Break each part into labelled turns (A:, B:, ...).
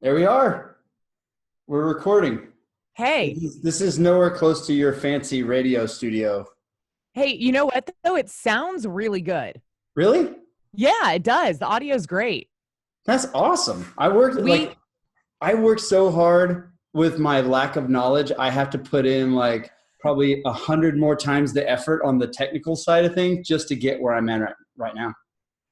A: There we are. We're recording.
B: Hey,
A: This is nowhere close to your fancy radio studio.
B: hey, you know what though? It sounds really good.
A: Really?
B: Yeah, it does. The audio's great.
A: That's awesome.
B: We,
A: I work so hard with my lack of knowledge. I have to put in like probably 100 more times the effort on the technical side of things just to get where I'm at right now.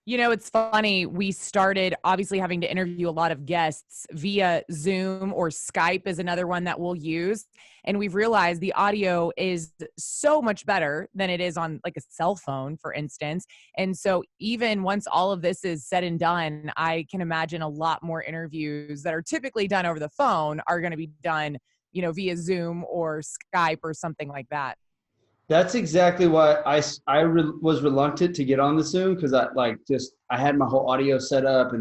B: it's funny. We started obviously having to interview a lot of guests via Zoom or Skype is another one that we'll use. And we've realized the audio is so much better than it is on like a cell phone, for instance. And so even once all of this is said and done, I can imagine a lot more interviews that are typically done over the phone are going to be done, via Zoom or Skype or something like that.
A: That's exactly why was reluctant to get on the Zoom because I had my whole audio set up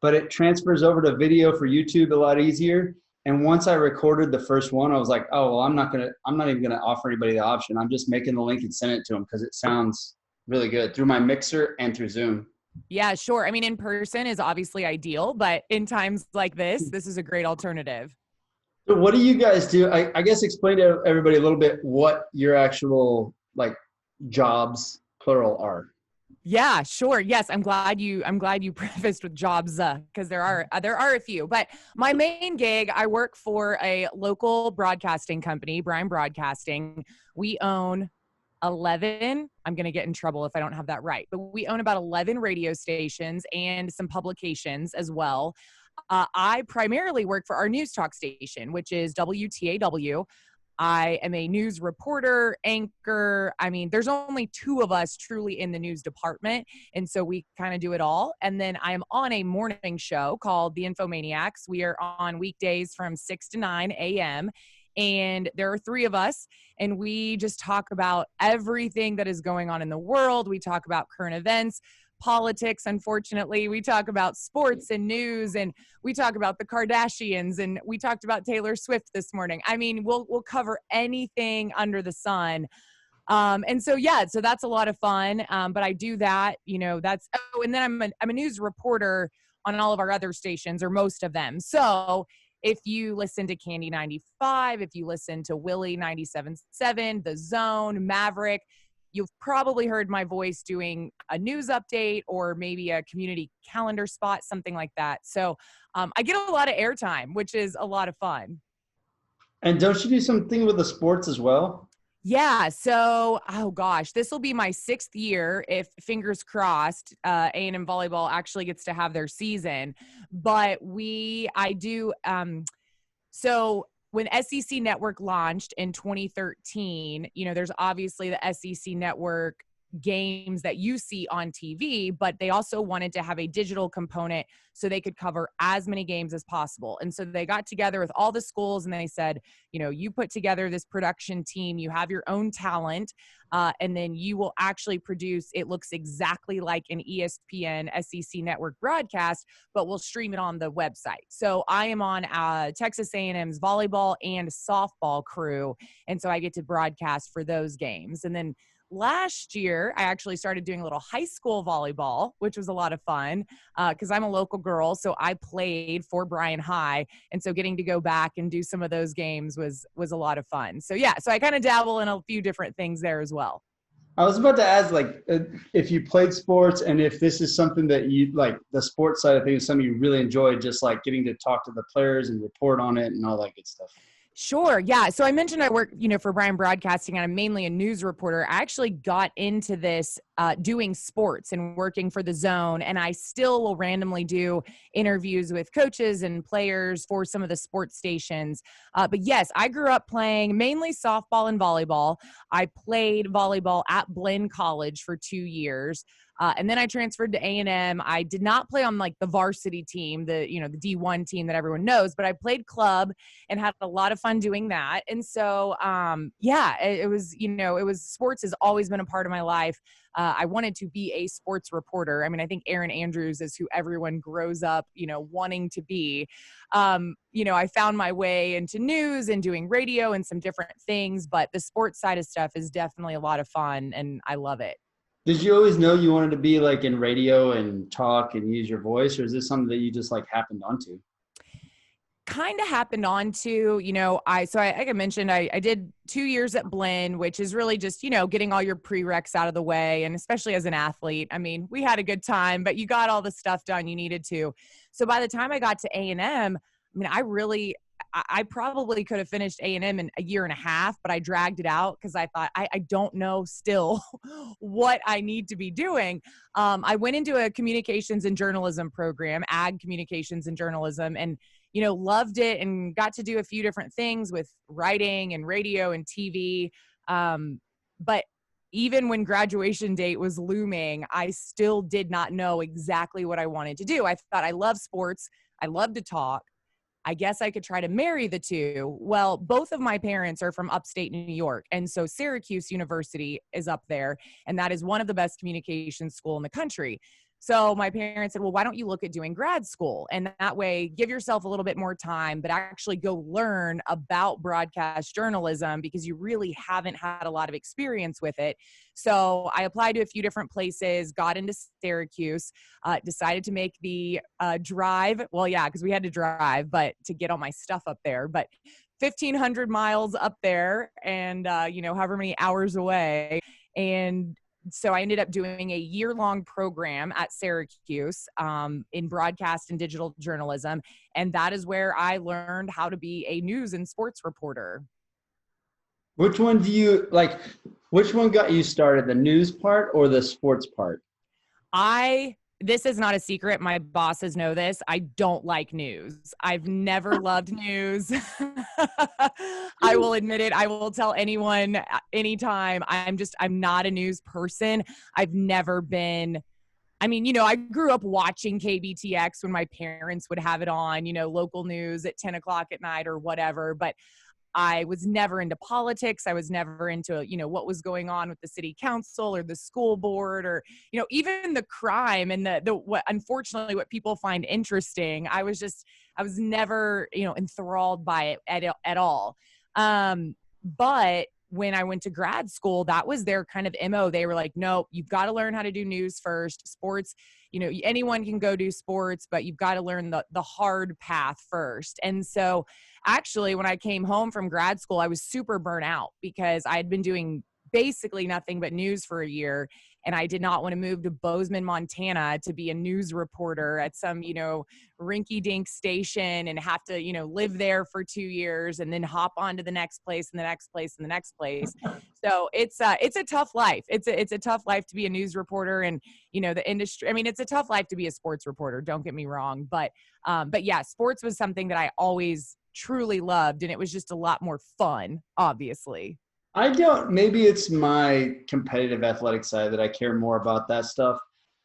A: but it transfers over to video for YouTube a lot easier. And once I recorded the first one, I was like, oh well, I'm not even gonna offer anybody the option. I'm just making the link and send it to them because it sounds really good through my mixer and through Zoom.
B: Yeah, sure. I mean, in person is obviously ideal, but in times like this is a great alternative.
A: So what do you guys do? I guess explain to everybody a little bit what your actual like jobs plural are.
B: Yeah, sure. Yes, I'm glad you prefaced with jobs because there are a few. But my main gig, I work for a local broadcasting company, Bryan Broadcasting. We own 11. I'm going to get in trouble if I don't have that right. But we own about 11 radio stations and some publications as well. I primarily work for our news talk station, which is WTAW. I am a news reporter, anchor. I mean, there's only two of us truly in the news department. And so we kind of do it all. And then I am on a morning show called the Infomaniacs. We are on weekdays from 6 to 9 a.m. And there are three of us, and we just talk about everything that is going on in the world. We talk about current events, politics, unfortunately. We talk about sports and news, and we talk about the Kardashians, and we talked about Taylor Swift this morning. I mean, we'll cover anything under the sun. And so, yeah, so that's a lot of fun. But I do that, and then I'm a news reporter on all of our other stations, or most of them. So if you listen to Candy 95, if you listen to Willie 97.7, The Zone, Maverick, you've probably heard my voice doing a news update or maybe a community calendar spot, something like that. So I get a lot of airtime, which is a lot of fun.
A: And don't you do something with the sports as well?
B: Yeah. So, oh gosh, this will be my 6th year if fingers crossed, A&M volleyball actually gets to have their season. But I do. So when SEC Network launched in 2013, there's obviously the SEC Network games that you see on TV, but they also wanted to have a digital component so they could cover as many games as possible. And so they got together with all the schools and they said, you put together this production team, you have your own talent, and then you will actually produce, it looks exactly like an ESPN SEC Network broadcast, but we'll stream it on the website. So I am on Texas A&M's volleyball and softball crew, and so I get to broadcast for those games. And then last year, I actually started doing a little high school volleyball, which was a lot of fun because I'm a local girl. So I played for Bryan High. And so getting to go back and do some of those games was a lot of fun. So yeah, so I kind of dabble in a few different things there as well.
A: I was about to ask, if you played sports and if this is something that you like, the sports side of things, something you really enjoyed, just like getting to talk to the players and report on it and all that good stuff.
B: Sure. Yeah. So I mentioned I work, for Bryan Broadcasting, and I'm mainly a news reporter. I actually got into this doing sports and working for the Zone, and I still will randomly do interviews with coaches and players for some of the sports stations. But yes, I grew up playing mainly softball and volleyball. I played volleyball at Blinn College for 2 years. And then I transferred to A&M. I did not play on like the varsity team, the D1 team that everyone knows, but I played club and had a lot of fun doing that. And so, yeah, it was sports has always been a part of my life. I wanted to be a sports reporter. I mean, I think Erin Andrews is who everyone grows up, wanting to be. I found my way into news and doing radio and some different things, but the sports side of stuff is definitely a lot of fun and I love it.
A: Did you always know you wanted to be like in radio and talk and use your voice, or is this something that you just like happened onto?
B: kind of happened on to, like I mentioned, I did 2 years at Blinn, which is really just, getting all your prereqs out of the way. And especially as an athlete, I mean, we had a good time, but you got all the stuff done you needed to. So by the time I got to A&M, I mean, I probably could have finished A&M in a year and a half, but I dragged it out because I thought I don't know still what I need to be doing. I went into a communications and journalism program, ag communications and journalism, and loved it and got to do a few different things with writing and radio and TV. But even when graduation date was looming, I still did not know exactly what I wanted to do. I thought I love sports. I love to talk. I guess I could try to marry the two. Well, both of my parents are from upstate New York. And so Syracuse University is up there. And that is one of the best communication school in the country. So my parents said, well, why don't you look at doing grad school? And that way, give yourself a little bit more time, but actually go learn about broadcast journalism because you really haven't had a lot of experience with it. So I applied to a few different places, got into Syracuse, decided to make the drive. Well, yeah, because we had to drive, but to get all my stuff up there. But 1,500 miles up there and, however many hours away. And so I ended up doing a year-long program at Syracuse in broadcast and digital journalism. And that is where I learned how to be a news and sports reporter.
A: Which one do you like? Which one got you started, the news part or the sports part?
B: This is not a secret. My bosses know this. I don't like news. I've never loved news. I will admit it. I will tell anyone anytime. I'm not a news person. I've never been. I mean, I grew up watching KBTX when my parents would have it on, local news at 10 o'clock at night or whatever. But I was never into politics. I was never into, what was going on with the city council or the school board or, even the crime and unfortunately what people find interesting. I was never, enthralled by it at all. But when I went to grad school, that was their kind of MO. They were like, no, you've got to learn how to do news first. Sports, anyone can go do sports, but you've got to learn the hard path first. And so actually, when I came home from grad school, I was super burnt out because I had been doing basically nothing but news for a year. And I did not want to move to Bozeman, Montana to be a news reporter at some, rinky-dink station and have to, live there for 2 years and then hop on to the next place and the next place and the next place. So it's a tough life. It's a tough life to be a news reporter and, the industry. I mean, it's a tough life to be a sports reporter. Don't get me wrong. But yeah, sports was something that I always truly loved. And it was just a lot more fun, obviously.
A: Maybe it's my competitive athletic side that I care more about that stuff,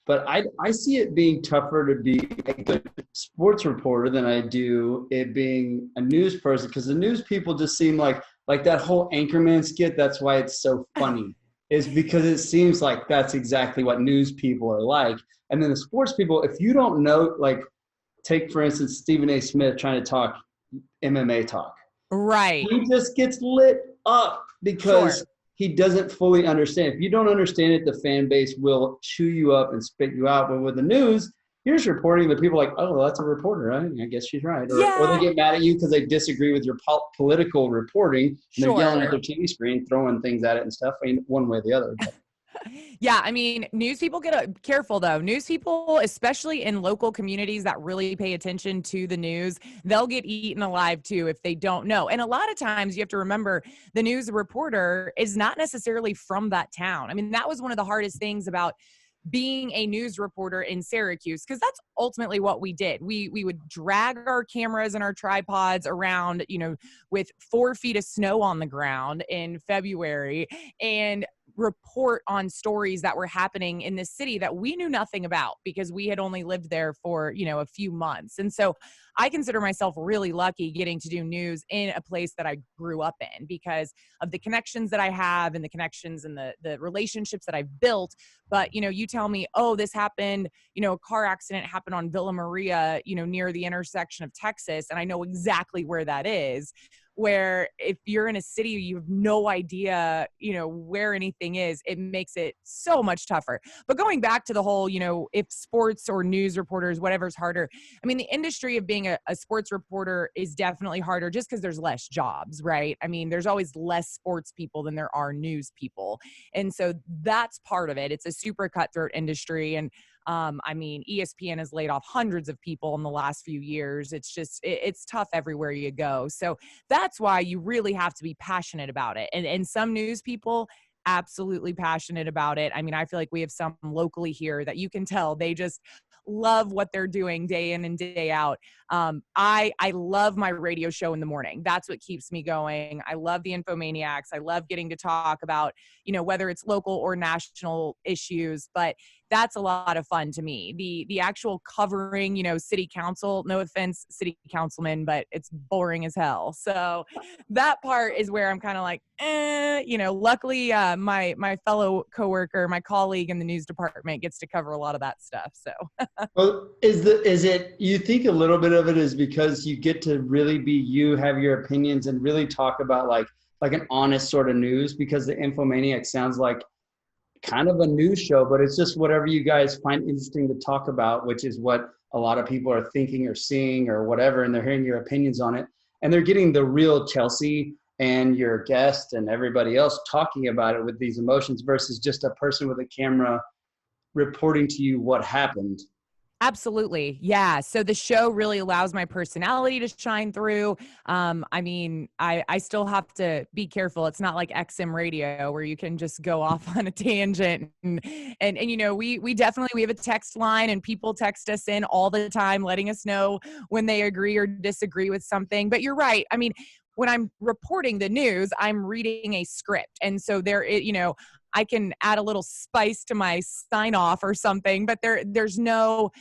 A: but I see it being tougher to be a good sports reporter than I do it being a news person, because the news people just seem like that whole Anchorman skit. That's why it's so funny, is because it seems like that's exactly what news people are like. And then the sports people, if you don't know, like take for instance, Stephen A. Smith trying to talk MMA talk.
B: Right.
A: He just gets lit up because he doesn't fully understand. If you don't understand it, the fan base will chew you up and spit you out. But with the news, here's reporting that people are like, oh, well, that's a reporter, right? I guess she's right. Or they get mad at you because they disagree with your political reporting. And they're yelling at their TV screen, throwing things at it and stuff. I mean, one way or the other. But.
B: Yeah, I mean, news people get careful though. News people, especially in local communities that really pay attention to the news, they'll get eaten alive too if they don't know. And a lot of times you have to remember the news reporter is not necessarily from that town. I mean, that was one of the hardest things about being a news reporter in Syracuse, because that's ultimately what we did. We would drag our cameras and our tripods around, with 4 feet of snow on the ground in February and report on stories that were happening in this city that we knew nothing about because we had only lived there for, a few months. And so I consider myself really lucky getting to do news in a place that I grew up in because of the connections that I have and the connections and the relationships that I've built. But, you tell me, oh, this happened, a car accident happened on Villa Maria, near the intersection of Texas. And I know exactly where that is. where if you're in a city, you have no idea, where anything is. It makes it so much tougher. But going back to the whole, if sports or news reporters, whatever's harder. I mean, the industry of being a sports reporter is definitely harder just because there's less jobs, right? I mean, there's always less sports people than there are news people. And so that's part of it. It's a super cutthroat industry. And I mean, ESPN has laid off hundreds of people in the last few years. It's just, it's tough everywhere you go. So that's why you really have to be passionate about it. And some news people, absolutely passionate about it. I mean, I feel like we have some locally here that you can tell they just love what they're doing day in and day out. I love my radio show in the morning. That's what keeps me going. I love the Infomaniacs. I love getting to talk about, whether it's local or national issues, but that's a lot of fun to me. The actual covering, city council, no offense, city councilman, but it's boring as hell. So that part is where I'm kind of like, luckily my fellow coworker, my colleague in the news department gets to cover a lot of that stuff. So
A: Well, is it, you think a little bit of it is because you get to really be you, have your opinions, and really talk about like an honest sort of news, because the Infomaniac sounds like kind of a news show, but it's just whatever you guys find interesting to talk about, which is what a lot of people are thinking or seeing or whatever, and they're hearing your opinions on it. And they're getting the real Chelsea and your guest and everybody else talking about it with these emotions versus just a person with a camera reporting to you what happened.
B: absolutely. Yeah. So the show really allows my personality to shine through. I mean, I still have to be careful. It's not like XM radio where you can just go off on a tangent and we definitely, we have a text line and people text us in all the time, letting us know when they agree or disagree with something. But you're right. I mean, when I'm reporting the news, I'm reading a script. And so I can add a little spice to my sign off or something, but there's no,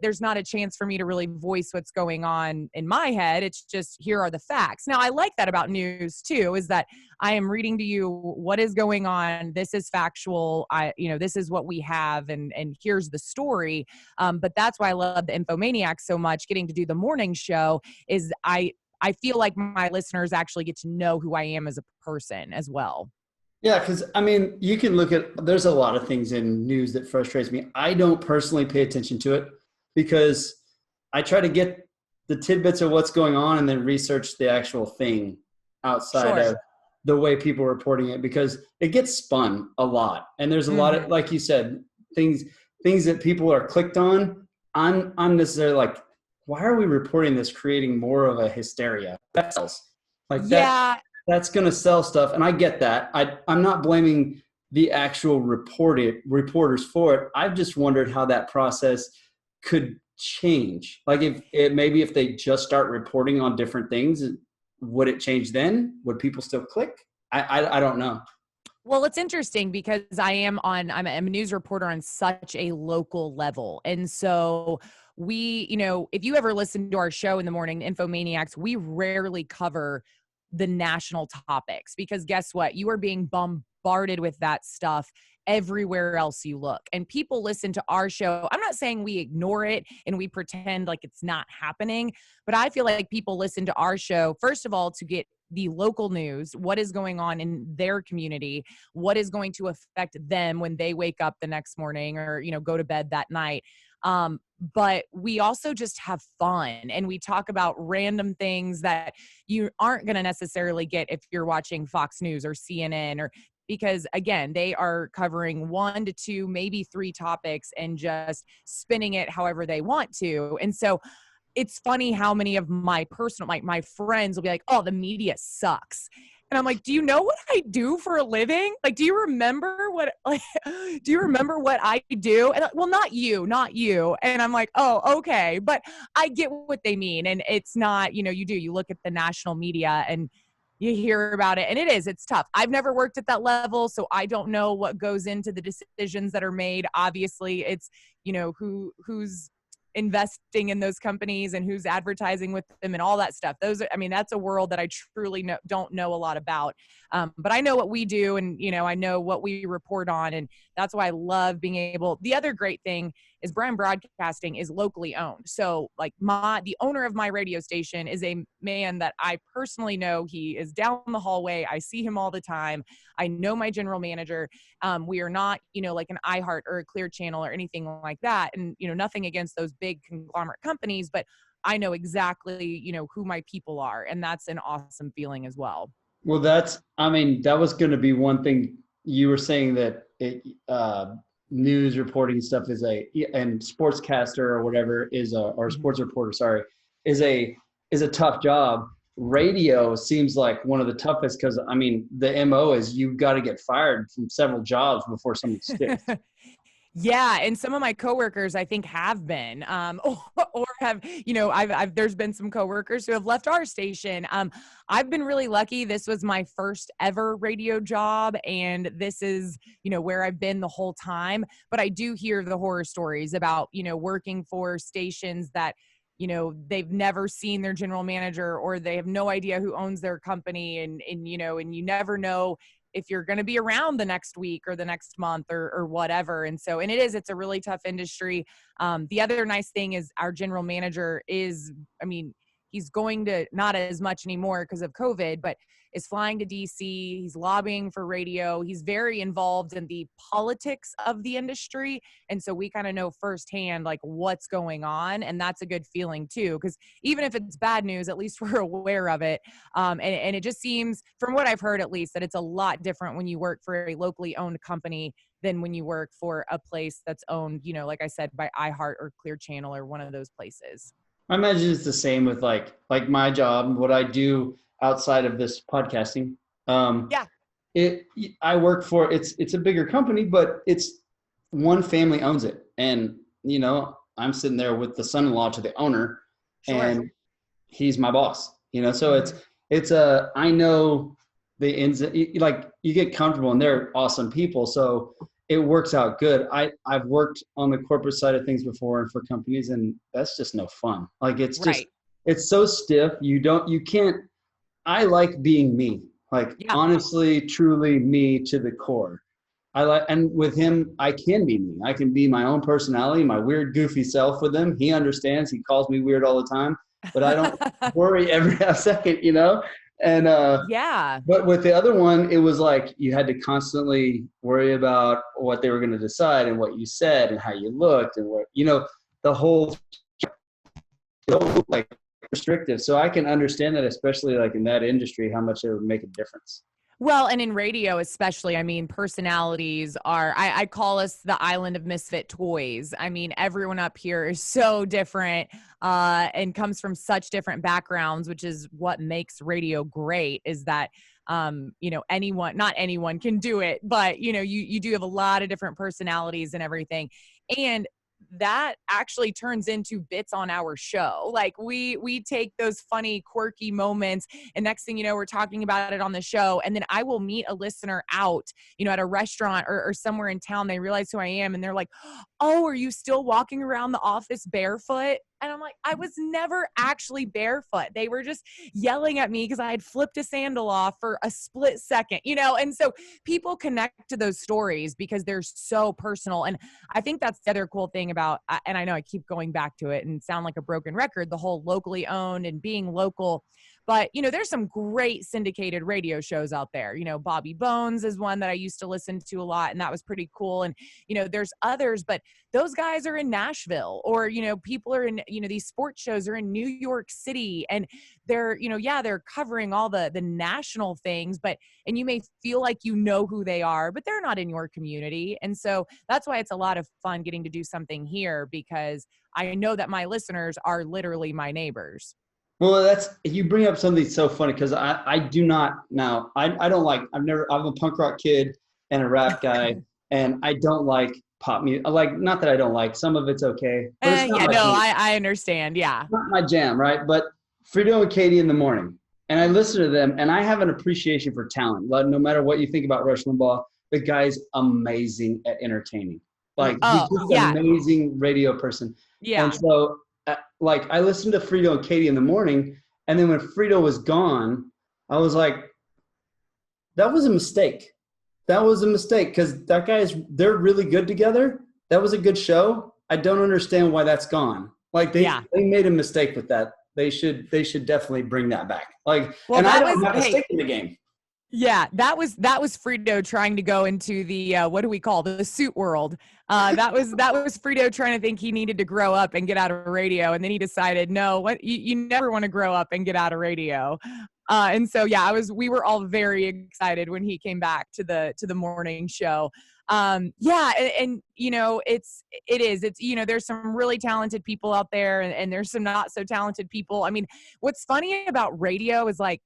B: there's not a chance for me to really voice what's going on in my head. It's just, here are the facts. Now, I like that about news too, is that I am reading to you what is going on. This is factual. This is what we have, and here's the story. But that's why I love the Infomaniacs so much. Getting to do the morning show is I feel like my listeners actually get to know who I am as a person as well.
A: Yeah, because I mean, you can look at, there's a lot of things in news that frustrates me. I don't personally pay attention to it because I try to get the tidbits of what's going on and then research the actual thing outside of the way people are reporting it, because it gets spun a lot. And there's a lot of, like you said, things that people are clicked on. I'm necessarily like, why are we reporting this, creating more of a hysteria? That sells. Like that. That's going to sell stuff. And I get that. I'm not blaming the actual reporters for it. I've just wondered how that process could change. Like if they just start reporting on different things, would it change then? Would people still click? I don't know.
B: Well, it's interesting because I'm a news reporter on such a local level. And so if you ever listen to our show in the morning, Infomaniacs, we rarely cover the national topics, because guess what? You are being bombarded with that stuff everywhere else you look. And people listen to our show. I'm not saying we ignore it and we pretend like it's not happening, but I feel like people listen to our show, first of all, to get the local news, what is going on in their community, what is going to affect them when they wake up the next morning or, go to bed that night. But we also just have fun and we talk about random things that you aren't going to necessarily get if you're watching Fox News or CNN, because again, they are covering 1 to 2, maybe 3 topics and just spinning it however they want to. And so it's funny how many of my my friends will be like, oh, the media sucks. And I'm like, do you know what I do for a living? Like, do you remember what I do? And well, not you. And I'm like, oh, okay. But I get what they mean. And it's not, you look at the national media and you hear about it, and it's tough. I've never worked at that level, so I don't know what goes into the decisions that are made. Obviously, it's, who's investing in those companies and who's advertising with them and all that stuff. That's a world that I truly don't know a lot about. But I know what we do, and, I know what we report on. And that's why I love being able, the other great thing is Brian Broadcasting is locally owned. So like the owner of my radio station is a man that I personally know. He is down the hallway. I see him all the time. I know my general manager. We are not, like an iHeart or a Clear Channel or anything like that. And, nothing against those big conglomerate companies, but I know exactly, who my people are. And that's an awesome feeling as well.
A: Well, that was going to be one thing you were saying, that news reporting stuff and sportscaster or whatever or sports reporter, sorry, is a tough job. Radio seems like one of the toughest because, the MO is you've got to get fired from several jobs before something sticks.
B: Yeah. And some of my coworkers, I think, have been, or have, there's been some coworkers who have left our station. I've been really lucky. This was my first ever radio job. And this is, where I've been the whole time. But I do hear the horror stories about, working for stations that, they've never seen their general manager, or they have no idea who owns their company. And you never know if you're going to be around the next week or the next month or whatever. And so, it's a really tough industry. The other nice thing is our general manager is, he's going to, not as much anymore because of COVID, but is flying to DC. He's lobbying for radio. He's very involved in the politics of the industry. And so we kind of know firsthand, like, what's going on. And that's a good feeling too, because even if it's bad news, at least we're aware of it. And it just seems, from what I've heard at least, that it's a lot different when you work for a locally owned company than when you work for a place that's owned, like I said, by iHeart or Clear Channel or one of those places.
A: I imagine it's the same with like my job, what I do outside of this podcasting. I work for, it's a bigger company, but it's one family owns it. And, I'm sitting there with the son-in-law to the owner. Sure. And he's my boss, so I know the ins, like, you get comfortable and they're awesome people. So it works out good. I've worked on the corporate side of things before and for companies, and that's just no fun. Like, it's just, it's so stiff. You can't, I like being me, honestly, truly me to the core. And with him, I can be me. I can be my own personality, my weird, goofy self with him. He understands. He calls me weird all the time, but I don't worry every half second, And but with the other one, it was like you had to constantly worry about what they were going to decide and what you said and how you looked and what, the whole like restrictive. So I can understand that, especially like in that industry, how much it would make a difference.
B: Well, and in radio especially, personalities are, I call us the island of misfit toys. Everyone up here is so different and comes from such different backgrounds, which is what makes radio great, is that, not anyone can do it, but, you do have a lot of different personalities and everything. And that actually turns into bits on our show. Like we take those funny, quirky moments, and next thing you know, we're talking about it on the show. And then I will meet a listener out, at a restaurant or somewhere in town. They realize who I am, and they're like, "Oh, are you still walking around the office barefoot?" And I'm like, I was never actually barefoot. They were just yelling at me because I had flipped a sandal off for a split second, And so people connect to those stories because they're so personal. And I think that's the other cool thing about, and I know I keep going back to it and sound like a broken record, the whole locally owned and being local. But, there's some great syndicated radio shows out there. Bobby Bones is one that I used to listen to a lot, and that was pretty cool. And, there's others, but those guys are in Nashville, or, people are in, these sports shows are in New York City, and they're, they're covering all the national things, and you may feel like who they are, but they're not in your community. And so that's why it's a lot of fun getting to do something here, because I know that my listeners are literally my neighbors.
A: Well, you bring up something so funny, because I do not now. I don't like. I'm a punk rock kid and a rap guy, and I don't like pop music. Not that I don't like. Some of it's okay. But it's not
B: I understand. Yeah,
A: it's not my jam, right? But Frito and Katie in the morning, and I listen to them, and I have an appreciation for talent. No matter what you think about Rush Limbaugh, the guy's amazing at entertaining. He's just an amazing radio person. Yeah, and so. I listened to Frito and Katie in the morning, and then when Frito was gone, I was like, that was a mistake. That was a mistake, because they're really good together. That was a good show. I don't understand why that's gone. Like they made a mistake with that. They should definitely bring that back. Like,
B: well,
A: and I don't have a stake in the game.
B: Yeah, that was Frito trying to go into the what do we call the suit world? That was Frito trying to think he needed to grow up and get out of radio, and then he decided, no, what you never want to grow up and get out of radio. And so we were all very excited when he came back to the morning show. And you know, it's you know, there's some really talented people out there, and there's some not so talented people. I mean, what's funny about radio is like,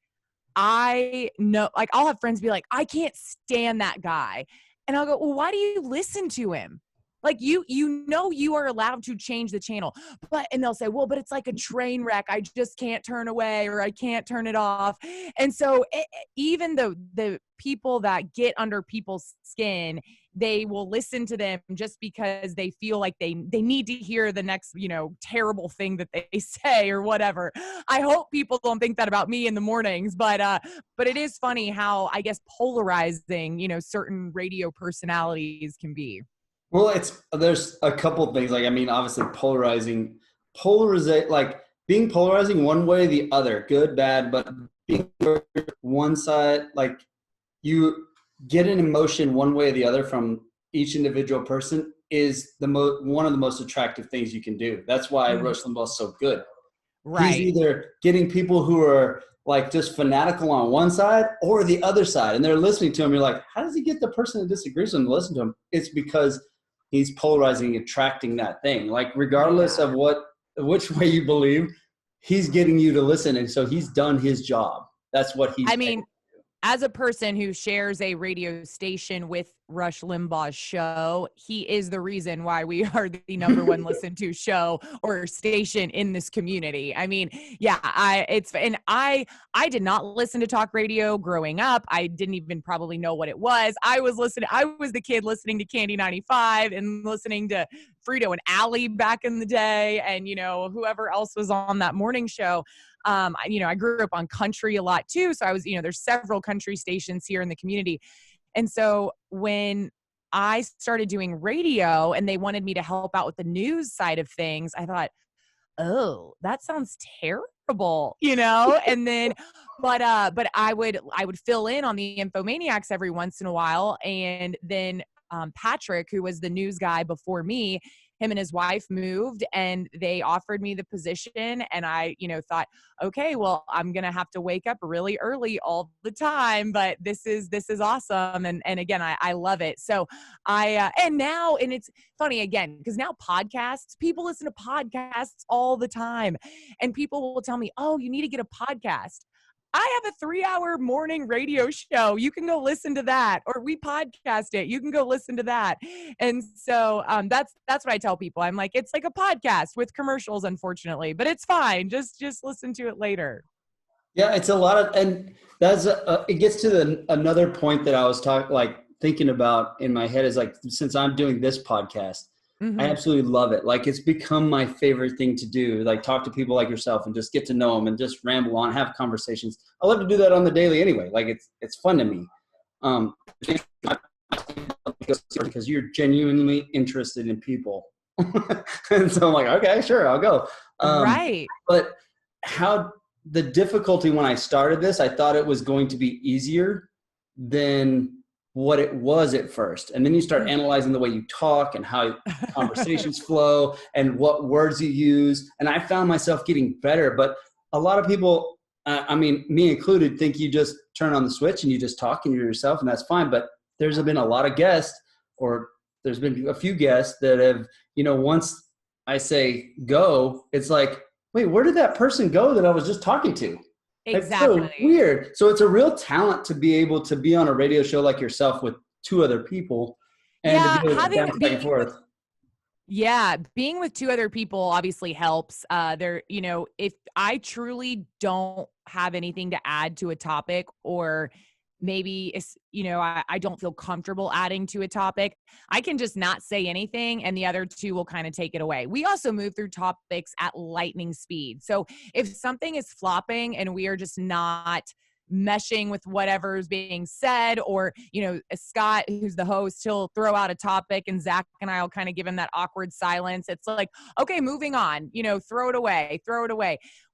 B: I know, like, I'll have friends be like, I can't stand that guy. And I'll go, well, why do you listen to him? Like, you know, you are allowed to change the channel, and they'll say, well, but it's like a train wreck. I just can't turn away, or I can't turn it off. And so even the people that get under people's skin, they will listen to them just because they feel like they need to hear the next, you know, terrible thing that they say or whatever. I hope people don't think that about me in the mornings, but it is funny how, I guess, polarizing, you know, certain radio personalities can be.
A: Well, there's a couple of things. Like, I mean, obviously like being polarizing one way or the other, good, bad, but being one side, like you get an emotion one way or the other from each individual person is one of the most attractive things you can do. That's why Rush Limbaugh is so good.
B: Right.
A: He's either getting people who are like just fanatical on one side or the other side, and they're listening to him. You're like, how does he get the person that disagrees with him to listen to him? It's because he's polarizing, attracting that thing. Like, regardless of which way you believe, he's getting you to listen. And so he's done his job. That's what he's,
B: I mean, as a person who shares a radio station with Rush Limbaugh's show, he is the reason why we are the number one listened to show or station in this community. I mean, yeah, I did not listen to talk radio growing up. I didn't even probably know what it was. I was the kid listening to Candy 95 and listening to Frito and Allie back in the day, and, you know, whoever else was on that morning show. You know, I grew up on country a lot too. So I was, you know, there's several country stations here in the community. And so when I started doing radio and they wanted me to help out with the news side of things, I thought, oh, that sounds terrible, you know? And then, but I would fill in on the Infomaniacs every once in a while. And then Patrick, who was the news guy before me, him and his wife moved and they offered me the position. And I, you know, thought, okay, well, I'm going to have to wake up really early all the time, but this is awesome. And again, I love it. So and it's funny again, because now podcasts, people listen to podcasts all the time, and people will tell me, oh, you need to get a podcast. I have a 3-hour morning radio show. You can go listen to that, or we podcast it. You can go listen to that. And so that's what I tell people. I'm like, it's like a podcast with commercials, unfortunately, but it's fine. Just listen to it later.
A: Yeah, it's a lot of, and that's it gets to another point that I was thinking about in my head is like, since I'm doing this podcast, I absolutely love it. Like, it's become my favorite thing to do. Like, talk to people like yourself and just get to know them and just ramble on, have conversations. I love to do that on the daily anyway. Like, it's fun to me. Because you're genuinely interested in people. And so I'm like, okay, sure, I'll go.
B: Right.
A: But how the difficulty when I started this, I thought it was going to be easier than what it was at first. And then you start analyzing the way you talk and how conversations flow and what words you use. And I found myself getting better, but a lot of people, I mean, me included, think you just turn on the switch and you just talk and you're yourself, and that's fine. But there's been a lot of guests, or there's been a few guests that have, you know, once I say go, it's like, wait, where did that person go that I was just talking to?
B: Exactly.
A: That's so weird. So it's a real talent to be able to be on a radio show like yourself with 2 other people and to be able to bounce back and forth.
B: Yeah, being with 2 other people obviously helps. You know, if I truly don't have anything to add to a topic, or maybe it's, you know, I don't feel comfortable adding to a topic, I can just not say anything and the other 2 will kind of take it away. We also move through topics at lightning speed. So if something is flopping and we are just not meshing with whatever is being said, or, Scott, who's the host, he'll throw out a topic and Zach and I'll kind of give him that awkward silence. It's like, okay, moving on, throw it away.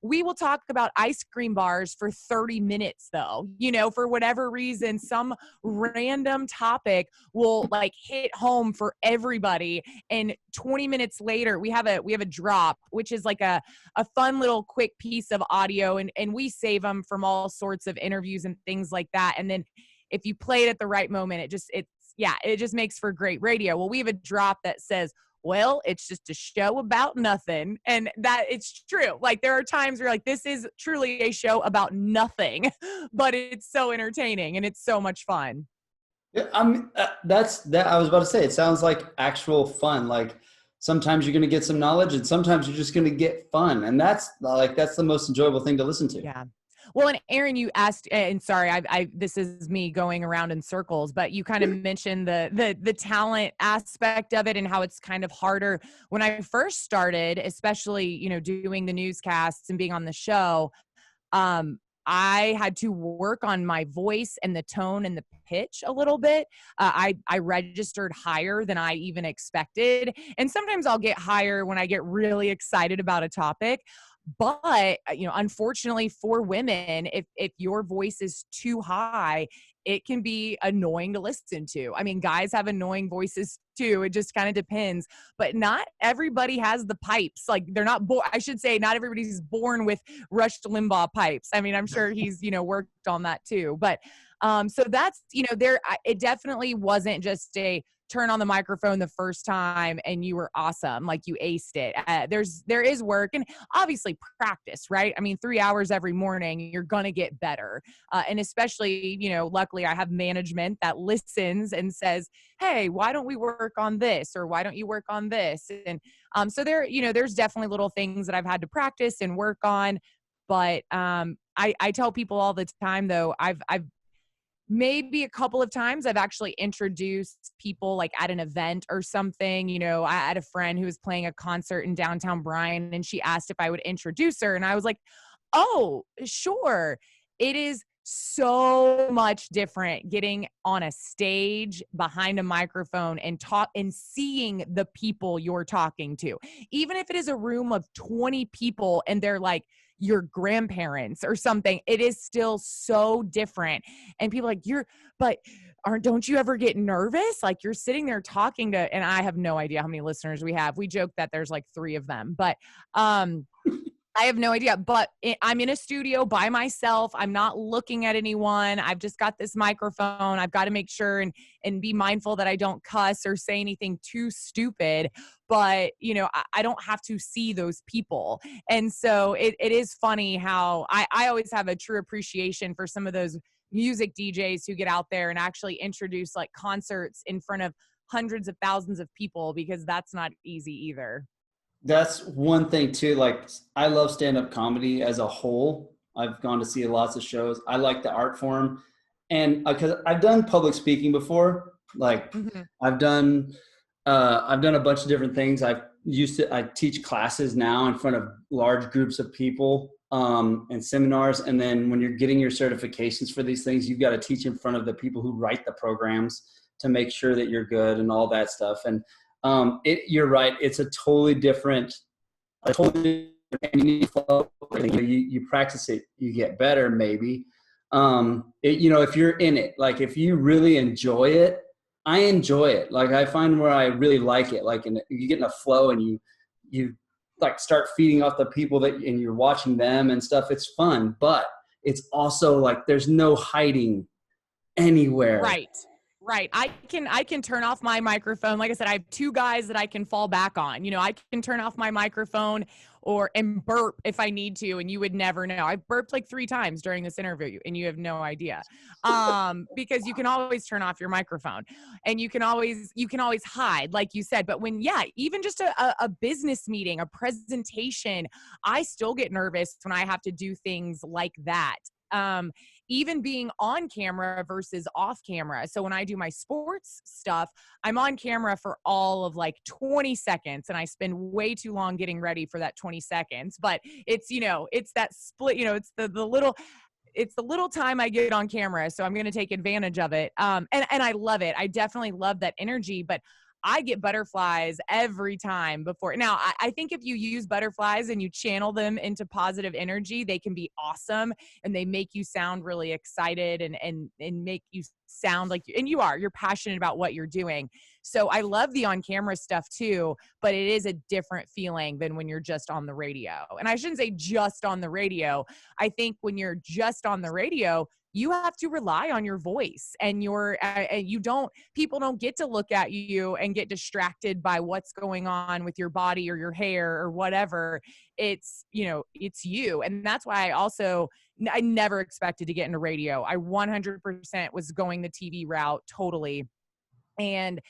B: We will talk about ice cream bars for 30 minutes though, for whatever reason, some random topic will like hit home for everybody. And 20 minutes later, we have a drop, which is like a fun little quick piece of audio. And we save them from all sorts of interviews and things like that. And then if you play it at the right moment, it just makes for great radio. Well, we have a drop that says, well, it's just a show about nothing. And that it's true. Like there are times where like, this is truly a show about nothing, but it's so entertaining and it's so much fun.
A: Yeah, I mean, that's that. I was about to say, it sounds like actual fun. Like sometimes you're going to get some knowledge and sometimes you're just going to get fun. And that's the most enjoyable thing to listen to.
B: Yeah. Well, and Aaron, you asked, and sorry, this is me going around in circles, but you kind of mentioned the talent aspect of it and how it's kind of harder. When I first started, especially, doing the newscasts and being on the show, I had to work on my voice and the tone and the pitch a little bit. I registered higher than I even expected. And sometimes I'll get higher when I get really excited about a topic. But, unfortunately for women, if your voice is too high, it can be annoying to listen to. I mean, guys have annoying voices too. It just kind of depends. But not everybody has the pipes. Like they're not I should say not everybody's born with Rush Limbaugh pipes. I mean, I'm sure he's, worked on that too. But so that's, it definitely wasn't just a turn on the microphone the first time and you were awesome. Like you aced it. There is work and obviously practice, right? I mean, 3 hours every morning, you're going to get better. And especially, luckily I have management that listens and says, hey, why don't we work on this? Or why don't you work on this? And so there's definitely little things that I've had to practice and work on. But I tell people all the time though, I've maybe a couple of times I've actually introduced people like at an event or something. I had a friend who was playing a concert in downtown Bryan and she asked if I would introduce her. And I was like, oh, sure. It is so much different getting on a stage behind a microphone and talk and seeing the people you're talking to. Even if it is a room of 20 people and they're like your grandparents or something, it is still so different. And people are like, don't you ever get nervous? Like you're sitting there talking to, and I have no idea how many listeners we have. We joke that there's like 3 of them, but I have no idea, but I'm in a studio by myself. I'm not looking at anyone. I've just got this microphone. I've got to make sure and be mindful that I don't cuss or say anything too stupid. But, I don't have to see those people. And so it is funny how I always have a true appreciation for some of those music DJs who get out there and actually introduce like concerts in front of hundreds of thousands of people, because that's not easy either.
A: That's one thing too. Like I love stand-up comedy as a whole. I've gone to see lots of shows. I like the art form, and because I've done public speaking before, like I've done a bunch of different things. I teach classes now in front of large groups of people and seminars. And then when you're getting your certifications for these things, you've got to teach in front of the people who write the programs to make sure that you're good and all that stuff. And you're right. It's a totally different, and you need to flow. You practice it, you get better maybe. If you're in it, like if you really enjoy it, I enjoy it. Like I find where I really like it, like you get in a flow and you like start feeding off the people and you're watching them and stuff. It's fun, but it's also like, there's no hiding anywhere.
B: Right. I can turn off my microphone. Like I said, I have 2 guys that I can fall back on. I can turn off my microphone and burp if I need to, and you would never know. I burped like 3 times during this interview and you have no idea. Because you can always turn off your microphone and you can always hide, like you said. But even just a business meeting, a presentation, I still get nervous when I have to do things like that. Even being on camera versus off camera. So when I do my sports stuff, I'm on camera for all of like 20 seconds and I spend way too long getting ready for that 20 seconds. But it's, it's that split, it's the little, it's the little time I get on camera, so I'm going to take advantage of it. And I love it. I definitely love that energy, but I get butterflies every time before. Now, I think if you use butterflies and you channel them into positive energy, they can be awesome, and they make you sound really excited and make you sound like, and you're passionate about what you're doing. So I love the on-camera stuff too, but it is a different feeling than when you're just on the radio. And I shouldn't say just on the radio. I think when you're just on the radio, you have to rely on your voice, and people don't get to look at you and get distracted by what's going on with your body or your hair or whatever. It's you. And that's why I never expected to get into radio. I 100% was going the TV route totally. And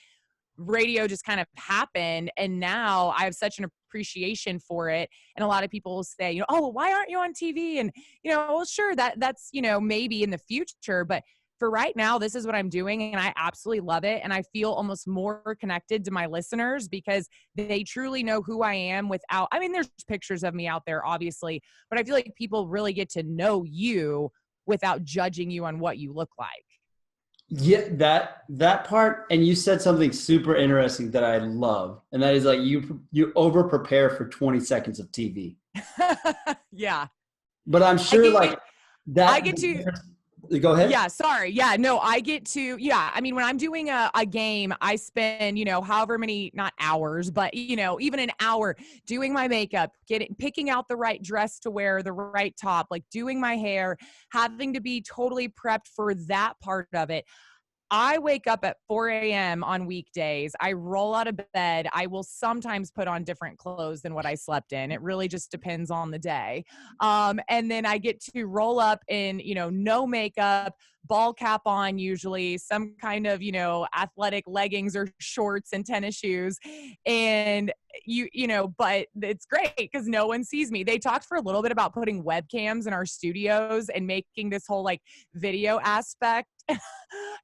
B: radio just kind of happened, and now I have such an appreciation for it. And a lot of people will say, oh, well, why aren't you on TV? And well, sure, that's maybe in the future, but for right now, this is what I'm doing, and I absolutely love it. And I feel almost more connected to my listeners because they truly know who I am there's pictures of me out there, obviously, but I feel like people really get to know you without judging you on what you look like.
A: Yeah, that part, and you said something super interesting that I love, and that is like you over prepare for 20 seconds of TV.
B: Yeah,
A: but I'm sure
B: I get to.
A: Go ahead.
B: Yeah, sorry. Yeah, no, I get to. Yeah, I mean, when I'm doing a game, I spend however many, not hours, but even an hour doing my makeup, picking out the right dress to wear, the right top, like doing my hair, having to be totally prepped for that part of it. I wake up at 4 a.m. on weekdays. I roll out of bed. I will sometimes put on different clothes than what I slept in. It really just depends on the day. And then I get to roll up in, no makeup, ball cap on, usually some kind of, athletic leggings or shorts and tennis shoes. And but it's great because no one sees me. They talked for a little bit about putting webcams in our studios and making this whole video aspect.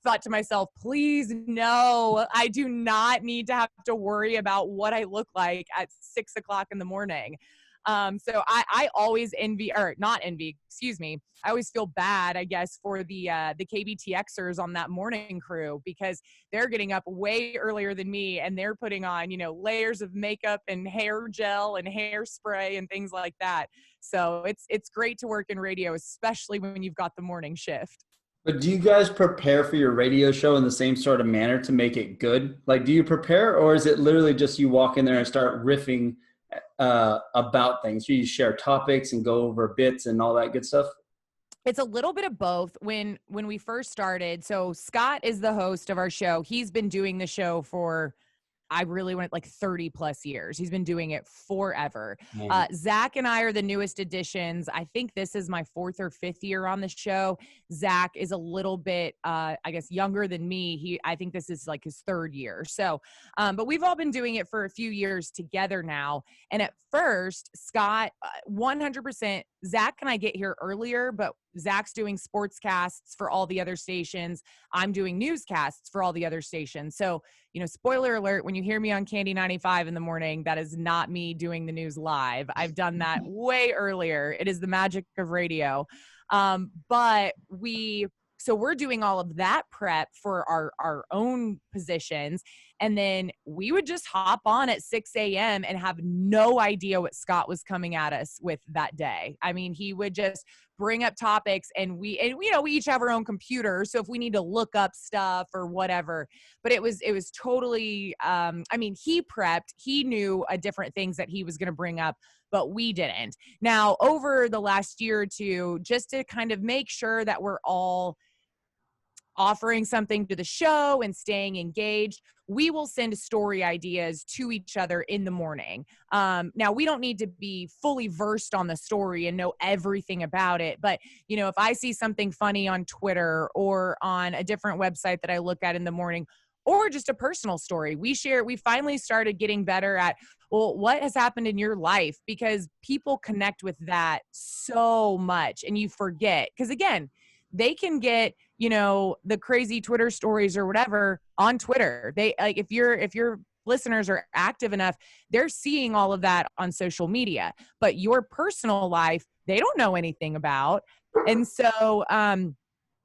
B: Thought to myself, please, no, I do not need to have to worry about what I look like at 6 o'clock in the morning. So I always I always feel bad, I guess, for the KBTXers on that morning crew because they're getting up way earlier than me and they're putting on, layers of makeup and hair gel and hairspray and things like that. So it's great to work in radio, especially when you've got the morning shift.
A: But do you guys prepare for your radio show in the same sort of manner to make it good? Like, do you prepare, or is it literally just you walk in there and start riffing about things? You share topics and go over bits and all that good stuff?
B: It's a little bit of both. When we first started, so Scott is the host of our show. He's been doing the show for, I really went 30 plus years. He's been doing it forever. Zach and I are the newest additions. I think this is my 4th or 5th year on the show. Zach is a little bit, I guess, younger than me. I think this is his 3rd year. So, but we've all been doing it for a few years together now. And at first, Scott, 100%, Zach and I get here earlier, but Zach's doing sportscasts for all the other stations. I'm doing newscasts for all the other stations. So, spoiler alert, when you hear me on Candy 95 in the morning, that is not me doing the news live. I've done that way earlier. It is the magic of radio. But we're doing all of that prep for our own positions. And then we would just hop on at 6 a.m. and have no idea what Scott was coming at us with that day. I mean, he would just bring up topics and we each have our own computer. So if we need to look up stuff or whatever, but it was totally, he prepped, he knew different things that he was going to bring up, but we didn't. Now, over the last year or two, just to kind of make sure that we're all offering something to the show and staying engaged, we will send story ideas to each other in the morning. Now, we don't need to be fully versed on the story and know everything about it. But, if I see something funny on Twitter or on a different website that I look at in the morning, or just a personal story, we finally started getting better at, well, what has happened in your life? Because people connect with that so much and you forget. Because again, they can get, the crazy Twitter stories or whatever on Twitter. They if your listeners are active enough, they're seeing all of that on social media, but your personal life, they don't know anything about. And so,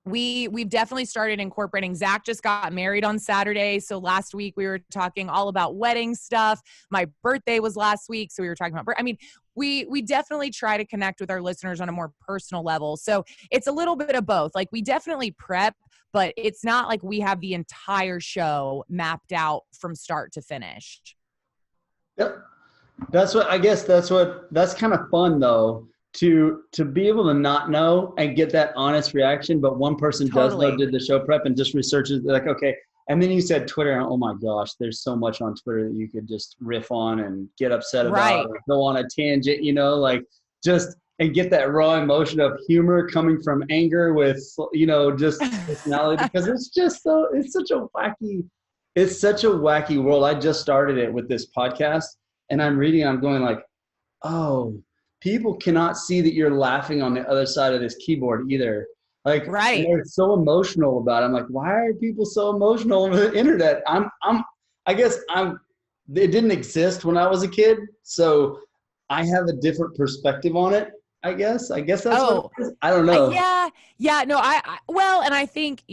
B: we've definitely started incorporating. Zach just got married on Saturday. So last week we were talking all about wedding stuff. My birthday was last week. So we were talking about, I mean, we definitely try to connect with our listeners on a more personal level. So it's a little bit of both. Like we definitely prep, but it's not like we have the entire show mapped out from start to finish.
A: Yep. That's kind of fun though, to be able to not know and get that honest reaction, but one person does know, did the show prep and just researches, like, okay. And then you said Twitter, oh my gosh, there's so much on Twitter that you could just riff on and get upset about, or go on a tangent, like just, and get that raw emotion of humor coming from anger with, just personality, because it's such a wacky world. I just started it with this podcast, and I'm going like, oh, people cannot see that you're laughing on the other side of this keyboard either. Like, and they're so emotional about it. I'm like, why are people so emotional on the internet? It didn't exist when I was a kid, so I have a different perspective on it. I guess that's what it is. I don't know.
B: Yeah. No, well, and I think,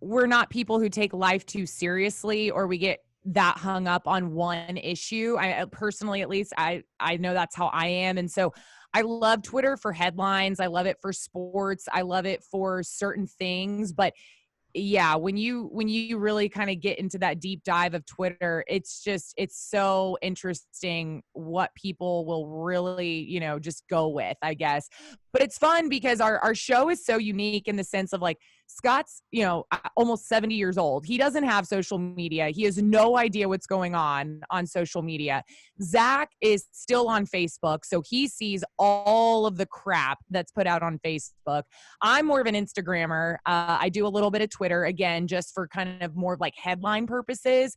B: we're not people who take life too seriously, or we get that hung up on one issue. I personally, at least, I know that's how I am. And so I love Twitter for headlines. I love it for sports. I love it for certain things. But yeah, when you really kind of get into that deep dive of Twitter, it's so interesting what people will really, just go with, I guess. But it's fun because our show is so unique in the sense of like, Scott's, almost 70 years old. He doesn't have social media. He has no idea what's going on social media. Zach is still on Facebook, so he sees all of the crap that's put out on Facebook. I'm more of an Instagrammer. I do a little bit of Twitter, again, just for kind of more of like headline purposes.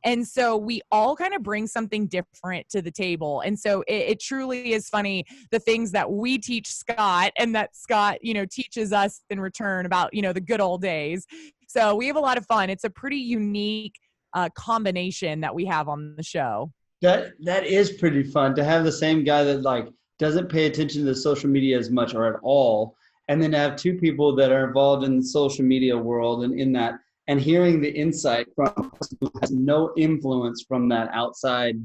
B: And so we all kind of bring something different to the table. And so it truly is funny, the things that we teach Scott and that Scott, teaches us in return about, the good old days. So we have a lot of fun. It's a pretty unique combination that we have on the show.
A: That is pretty fun to have the same guy that like doesn't pay attention to the social media as much or at all. And then to have two people that are involved in the social media world and in that, and hearing the insight from who has no influence from that outside,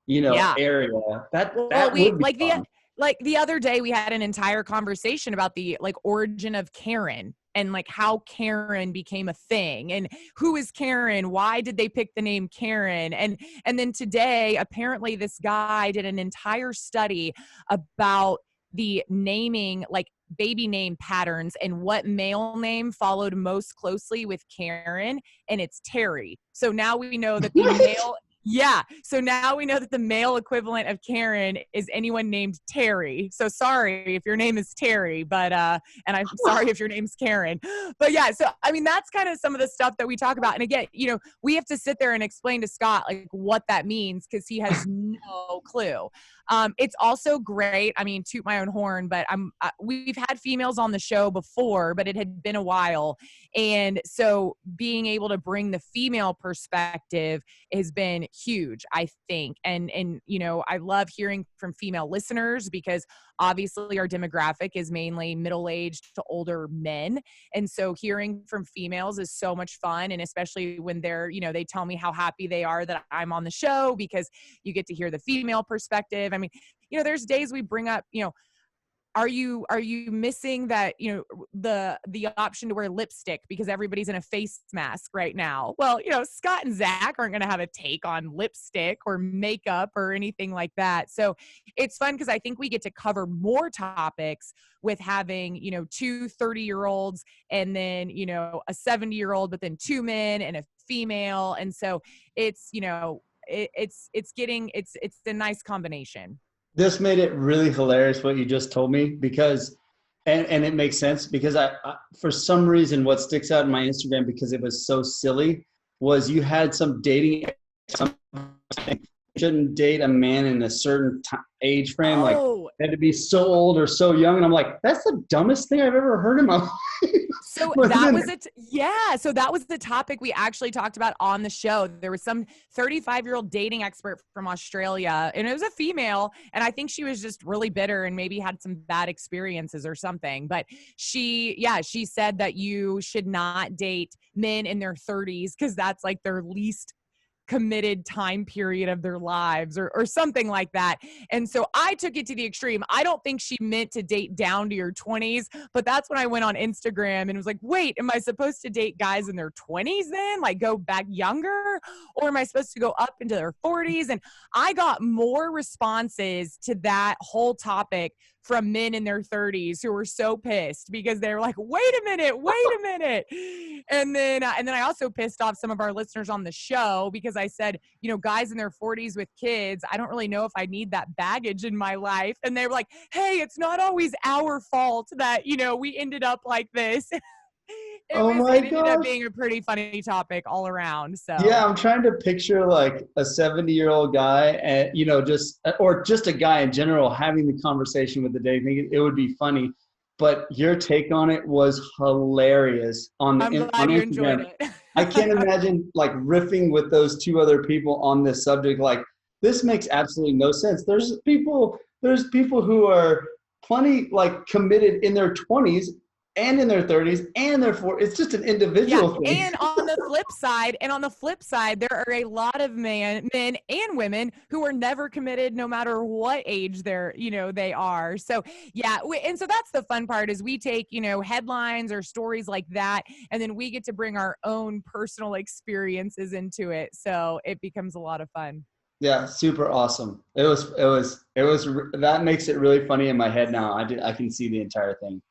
A: area. That would be fun.
B: Like the other day, we had an entire conversation about the like origin of Karen and like how Karen became a thing and who is Karen? Why did they pick the name Karen? And then today, apparently this guy did an entire study about the naming, like baby name patterns and what male name followed most closely with Karen, and it's Terry. So now we know that the male so now we know that the male equivalent of Karen is anyone named Terry. So sorry if your name is Terry, but and I'm sorry if your name's Karen. But yeah, so I mean that's kind of some of the stuff that we talk about. And again, we have to sit there and explain to Scott like what that means because he has no clue. It's also great. I mean, toot my own horn, but we've had females on the show before, but it had been a while. And so being able to bring the female perspective has been huge, I think. And I love hearing from female listeners because obviously our demographic is mainly middle-aged to older men. And so hearing from females is so much fun. And especially when they're, they tell me how happy they are that I'm on the show because you get to hear the female perspective. I mean, there's days we bring up, are you missing that, the option to wear lipstick because everybody's in a face mask right now? Well, Scott and Zach aren't going to have a take on lipstick or makeup or anything like that. So it's fun because I think we get to cover more topics with having, two 30-year-olds and then, a 70-year-old, but then two men and a female. And so it's, it's a nice combination.
A: This made it really hilarious what you just told me because, and it makes sense because I for some reason, what sticks out in my Instagram because it was so silly was you had some dating something shouldn't date a man in a certain age frame. Like,
B: Oh,
A: they had to be so old or so young. And I'm like, that's the dumbest thing I've ever heard in my life.
B: so
A: But
B: that
A: then,
B: was it. Yeah. So that was the topic we actually talked about on the show. There was some 35-year-old dating expert from Australia, and it was a female. And I think she was just really bitter and maybe had some bad experiences or something. But she said that you should not date men in their 30s because that's like their least committed time period of their lives or something like that. And so I took it to the extreme. I don't think she meant to date down to your 20s, but that's when I went on Instagram and was like, wait, am I supposed to date guys in their 20s then? Like go back younger? Or am I supposed to go up into their 40s? And I got more responses to that whole topic from men in their 30s who were so pissed because they were like, wait a minute. And then I also pissed off some of our listeners on the show because I said, you know, guys in their 40s with kids, I don't really know if I need that baggage in my life. And they were like, hey, it's not always our fault that, you know, we ended up like this. It ended up being a pretty funny topic all around. So
A: yeah, I'm trying to picture like a 70-year-old guy and, you know, just a guy in general having the conversation with the dating. It would be funny, but your take on it was hilarious on
B: I'm glad
A: on
B: you
A: Instagram.
B: enjoyed it.
A: I can't imagine like riffing with those two other people on this subject. Like, this makes absolutely no sense. There's people who are plenty like committed in their 20s and in their 30s and their 40s. It's just an individual thing.
B: And on the flip side, there are a lot of men and women who are never committed no matter what age they are. So yeah. And so that's the fun part is we take, you know, headlines or stories like that, and then we get to bring our own personal experiences into it. So it becomes a lot of fun.
A: Yeah, super awesome. It was that makes it really funny in my head now. I can see the entire thing.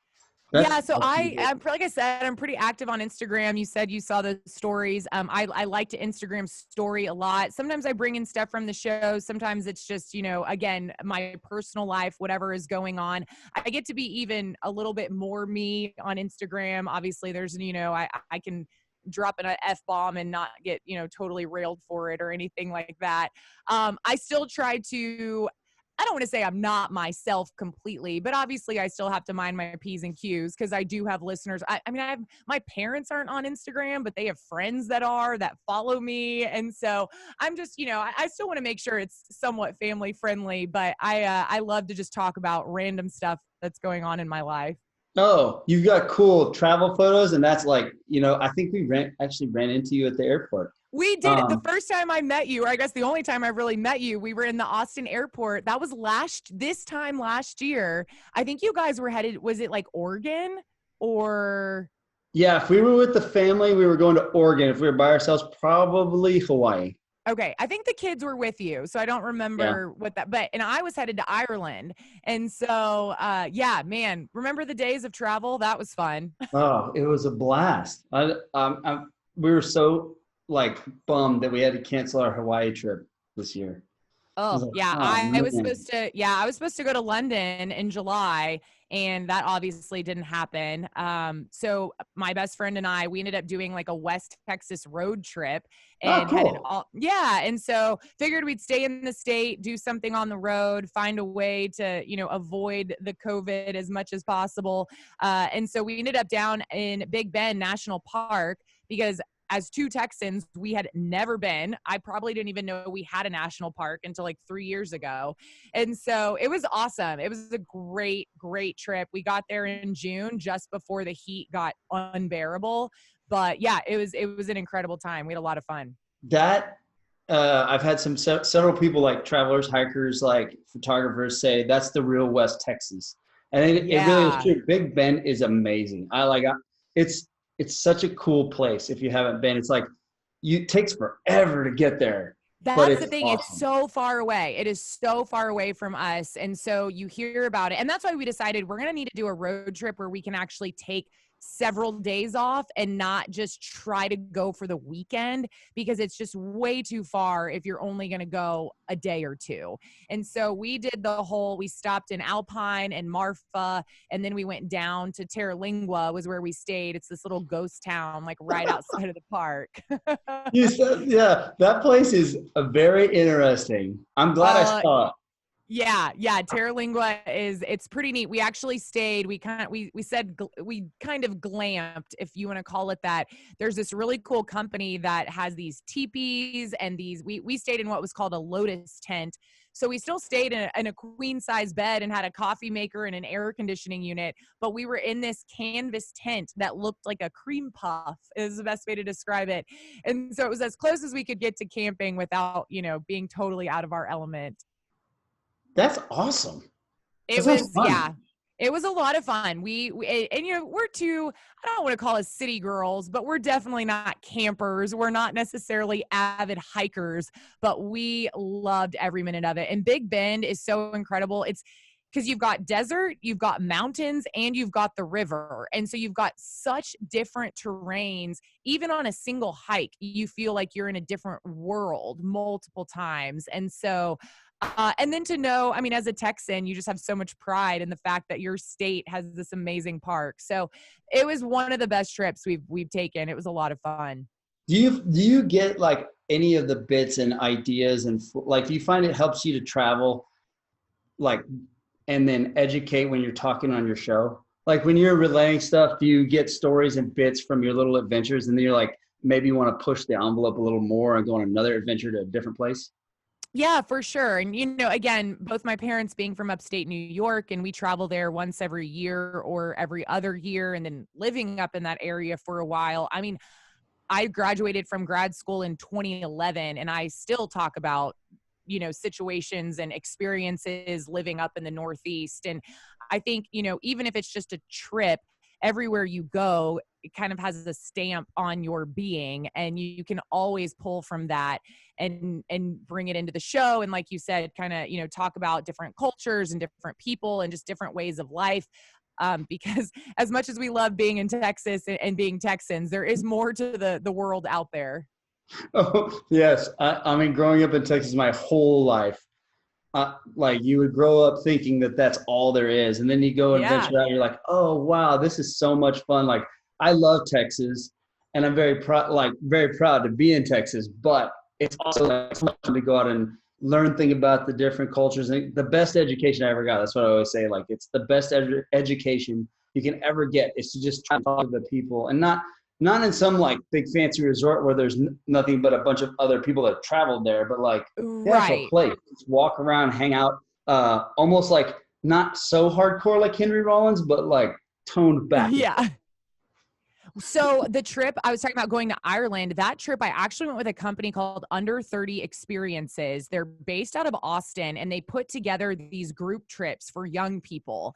B: So like I said, I'm pretty active on Instagram. You said you saw the stories. I like to Instagram story a lot. Sometimes I bring in stuff from the show. Sometimes it's just, you know, again, my personal life, whatever is going on. I get to be even a little bit more me on Instagram. Obviously there's, you know, I can drop an F-bomb and not get, you know, totally railed for it or anything like that. I still try to, I don't want to say I'm not myself completely, but obviously I still have to mind my P's and Q's because I do have listeners. I mean, my parents aren't on Instagram, but they have friends that follow me. And so I'm just, you know, I still want to make sure it's somewhat family friendly, but I love to just talk about random stuff that's going on in my life.
A: Oh, you've got cool travel photos, and that's like, you know, I think we actually ran into you at the airport.
B: We did it the first time I met you, or I guess the only time I really met you. We were in the Austin airport. That was this time last year. I think you guys were headed, was it like Oregon or?
A: Yeah, if we were with the family, we were going to Oregon. If we were by ourselves, probably Hawaii.
B: Okay. I think the kids were with you, so I don't remember and I was headed to Ireland. And so, yeah, man, remember the days of travel? That was fun.
A: Oh, it was a blast. We were so like bummed that we had to cancel our Hawaii trip this year.
B: Oh, yeah. I was supposed to go to London in July, and that obviously didn't happen. So my best friend and I, we ended up doing like a West Texas road trip and
A: cool.
B: and so figured we'd stay in the state, do something on the road, find a way to, you know, avoid the COVID as much as possible. And so we ended up down in Big Bend National Park because as two Texans, we had never been. I probably didn't even know we had a national park until like 3 years ago. And so it was awesome. It was a great, great trip. We got there in June, just before the heat got unbearable. But yeah, it was an incredible time. We had a lot of fun.
A: I've had several people like travelers, hikers, like photographers say that's the real West Texas. And it really is true. Big Bend is amazing. It's such a cool place. If you haven't been, it's like it takes forever to get there.
B: That's the thing. Awesome. It's so far away. It is so far away from us. And so you hear about it. And that's why we decided we're going to need to do a road trip where we can actually take several days off and not just try to go for the weekend, because it's just way too far if you're only going to go a day or two. And so we stopped in Alpine and Marfa, and then we went down to Terralingua was where we stayed. It's this little ghost town, like right outside of the park.
A: You said, yeah, that place is very interesting. I'm glad I saw it.
B: Yeah. Terralingua it's pretty neat. We actually stayed, we kind of glamped, if you want to call it that. There's this really cool company that has these teepees and we stayed in what was called a lotus tent. So we still stayed in a queen size bed and had a coffee maker and an air conditioning unit, but we were in this canvas tent that looked like a cream puff is the best way to describe it. And so it was as close as we could get to camping without, being totally out of our element.
A: That's awesome.
B: It was, yeah, it was a lot of fun. We we're two, I don't want to call us city girls, but we're definitely not campers. We're not necessarily avid hikers, but we loved every minute of it. And Big Bend is so incredible. It's because you've got desert, you've got mountains, and you've got the river. And so you've got such different terrains. Even on a single hike, you feel like you're in a different world multiple times. And so and then to know, I mean, as a Texan, you just have so much pride in the fact that your state has this amazing park. So it was one of the best trips we've taken. It was a lot of fun.
A: Do you get like any of the bits and ideas and like, do you find it helps you to travel like, and then educate when you're talking on your show? Like when you're relaying stuff, do you get stories and bits from your little adventures and then you're like, maybe you want to push the envelope a little more and go on another adventure to a different place?
B: Yeah, for sure. And, again, both my parents being from upstate New York, and we travel there once every year or every other year, and then living up in that area for a while. I mean, I graduated from grad school in 2011, and I still talk about, situations and experiences living up in the Northeast. And I think, even if it's just a trip, everywhere you go, it kind of has a stamp on your being, and you can always pull from that and bring it into the show. And like you said, kind of, talk about different cultures and different people and just different ways of life. Because as much as we love being in Texas and being Texans, there is more to the world out there.
A: Oh, yes. I mean, growing up in Texas my whole life, like you would grow up thinking that that's all there is. And then you go and venture out and you're like, oh, wow, this is so much fun. Like I love Texas and I'm very proud to be in Texas, but it's also like fun to go out and learn things about the different cultures. And the best education I ever got, that's what I always say, like it's the best education you can ever get is to just try to talk to the people and not in some like big fancy resort where there's nothing but a bunch of other people that traveled there, but like the actual place, just walk around, hang out, almost like not so hardcore like Henry Rollins, but like toned back.
B: Yeah. So the trip I was talking about going to Ireland, that trip I actually went with a company called Under 30 Experiences. They're based out of Austin, and they put together these group trips for young people,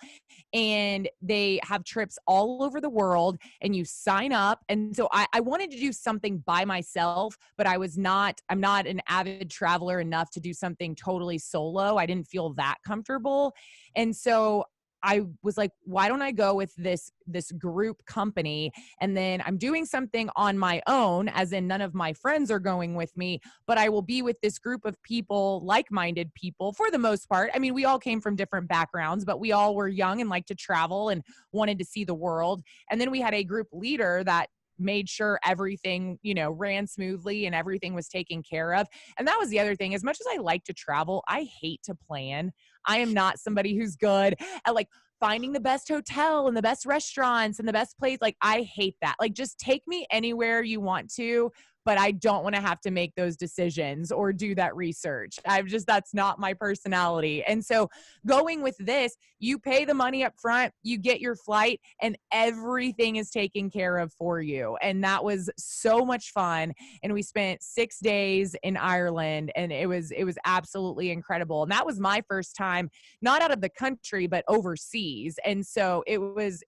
B: and they have trips all over the world, and you sign up. And so I wanted to do something by myself, but I'm not an avid traveler enough to do something totally solo. I didn't feel that comfortable. And so I was like, why don't I go with this group company? And then I'm doing something on my own, as in none of my friends are going with me, but I will be with this group of people, like-minded people for the most part. I mean, we all came from different backgrounds, but we all were young and liked to travel and wanted to see the world. And then we had a group leader that made sure everything, ran smoothly and everything was taken care of. And that was the other thing. As much as I like to travel, I hate to plan. I am not somebody who's good at like finding the best hotel and the best restaurants and the best place. Like I hate that. Like just take me anywhere you want to, but I don't want to have to make those decisions or do that research. That's not my personality. And so going with this, you pay the money up front, you get your flight, and everything is taken care of for you. And that was so much fun. And we spent 6 days in Ireland, and it was absolutely incredible. And that was my first time, not out of the country, but overseas. And so it was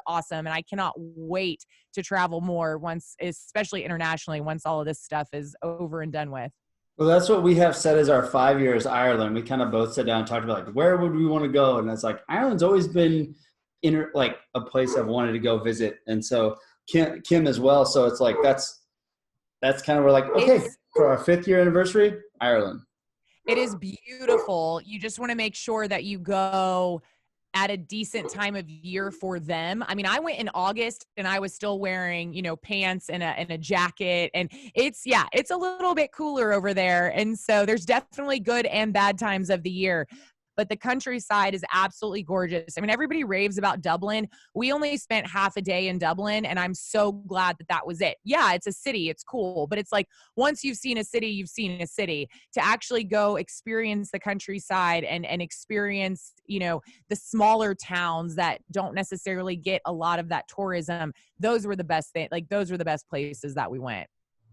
B: awesome. And I cannot wait to travel more once, especially internationally, once all of this stuff is over and done with.
A: Well, that's what we have set as our 5 years Ireland. We kind of both sat down and talked about like, where would we want to go? And it's like, Ireland's always been like a place I've wanted to go visit. And so Kim as well. So it's like, that's kind of, we're like, okay, for our 5th year anniversary, Ireland.
B: It is beautiful. You just want to make sure that you go at a decent time of year for them. I mean, I went in August and I was still wearing, you know, pants and a jacket, and it's a little bit cooler over there. And so there's definitely good and bad times of the year. But the countryside is absolutely gorgeous. I mean, everybody raves about Dublin. We only spent half a day in Dublin, and I'm so glad that was it. Yeah, it's a city. It's cool. But it's like, once you've seen a city, you've seen a city. To actually go experience the countryside and experience, you know, the smaller towns that don't necessarily get a lot of that tourism, those were the best thing. Like, those were the best places that we went.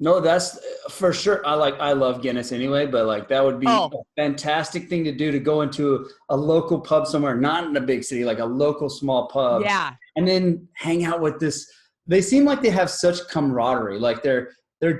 A: No, that's for sure. I love Guinness anyway, but like that would be a fantastic thing to do, to go into a local pub somewhere, not in a big city, like a local small pub.
B: Yeah.
A: And then hang out with this. They seem like they have such camaraderie. Like they're